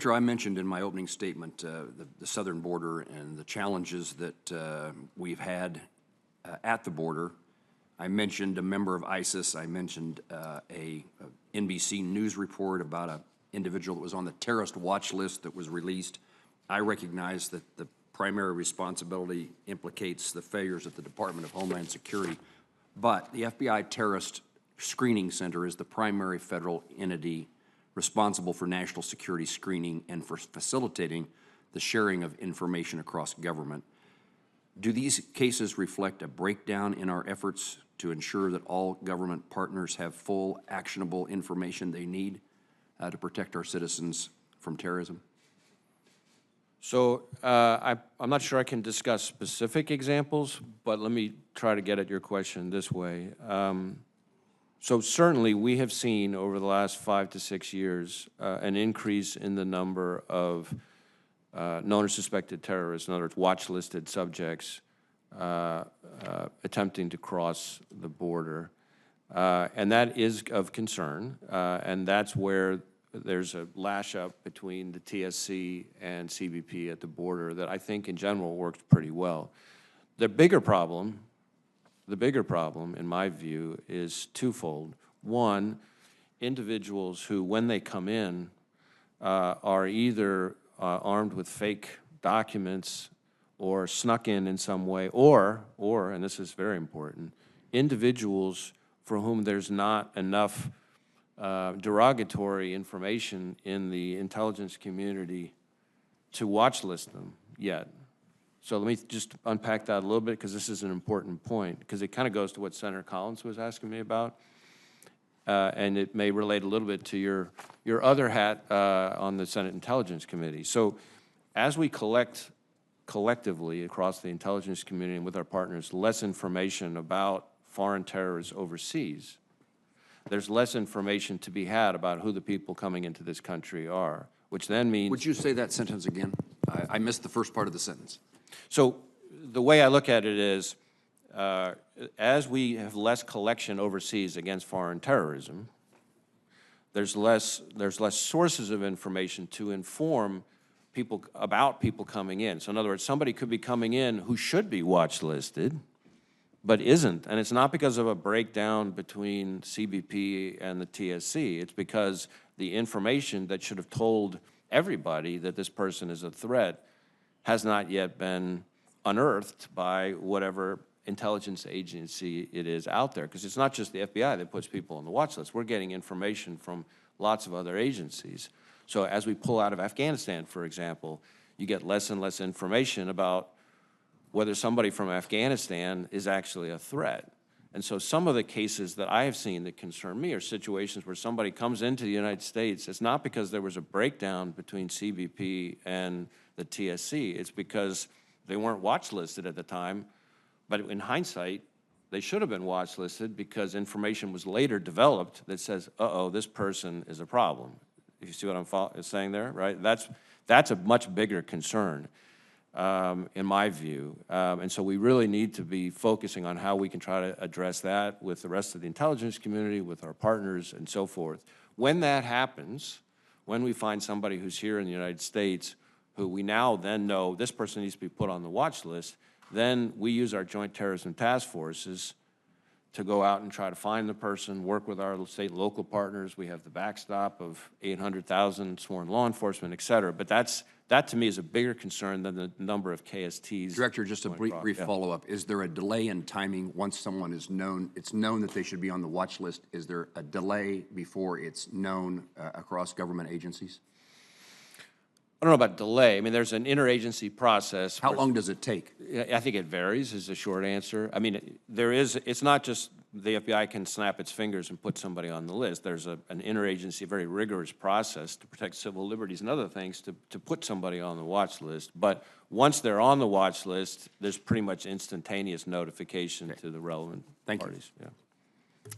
Director, I mentioned in my opening statement the southern border and the challenges that we've had at the border. I mentioned a member of ISIS. I mentioned a NBC News report about an individual that was on the terrorist watch list that was released. I recognize that the primary responsibility implicates the failures at the Department of Homeland Security, but the FBI Terrorist Screening Center is the primary federal entity responsible for national security screening and for facilitating the sharing of information across government. Do these cases reflect a breakdown in our efforts to ensure that all government partners have full, actionable information they need to protect our citizens from terrorism? So I'm not sure I can discuss specific examples, but let me try to get at your question this way. So certainly we have seen over the last 5 to 6 years an increase in the number of known or suspected terrorists, in other words, watch-listed subjects attempting to cross the border. And that is of concern, and that's where there's a lash-up between the TSC and CBP at the border that I think in general works pretty well. The bigger problem, in my view, is twofold. One, individuals who, when they come in, are either armed with fake documents or snuck in some way, or, and this is very important, individuals for whom there's not enough derogatory information in the intelligence community to watch list them yet. So let me just unpack that a little bit, because this is an important point, because it kind of goes to what Senator Collins was asking me about, and it may relate a little bit to your other hat on the Senate Intelligence Committee. So as we collect collectively across the intelligence community and with our partners less information about foreign terrorists overseas, there's less information to be had about who the people coming into this country are, which then means... Would you say that sentence again? I missed the first part of the sentence. So the way I look at it is, as we have less collection overseas against foreign terrorism, there's less sources of information to inform people about people coming in. So in other words, somebody could be coming in who should be watch listed, but isn't. And it's not because of a breakdown between CBP and the TSC. It's because the information that should have told everybody that this person is a threat has not yet been unearthed by whatever intelligence agency it is out there. Because it's not just the FBI that puts people on the watch list. We're getting information from lots of other agencies. So as we pull out of Afghanistan, for example, you get less and less information about whether somebody from Afghanistan is actually a threat. And so some of the cases that I have seen that concern me are situations where somebody comes into the United States. It's not because there was a breakdown between CBP and the TSC. It's because they weren't watch listed at the time, but in hindsight, they should have been watch listed because information was later developed that says, uh-oh, this person is a problem. You see what I'm saying there, right? That's a much bigger concern. In my view. And so we really need to be focusing on how we can try to address that with the rest of the intelligence community, with our partners, and so forth. When that happens, when we find somebody who's here in the United States who we now then know this person needs to be put on the watch list, then we use our joint terrorism task forces to go out and try to find the person, work with our state and local partners. We have the backstop of 800,000 sworn law enforcement, et cetera. But that to me is a bigger concern than the number of KSTs. Director, just a brief follow-up. Is there a delay in timing once someone is known, it's known that they should be on the watch list? Is there a delay before it's known across government agencies? I don't know about delay. I mean, there's an interagency process. How long does it take? I think it varies is the short answer. I mean, it's not just the FBI can snap its fingers and put somebody on the list. There's an interagency, very rigorous process to protect civil liberties and other things to put somebody on the watch list. But once they're on the watch list, there's pretty much instantaneous notification to the relevant parties. Yeah.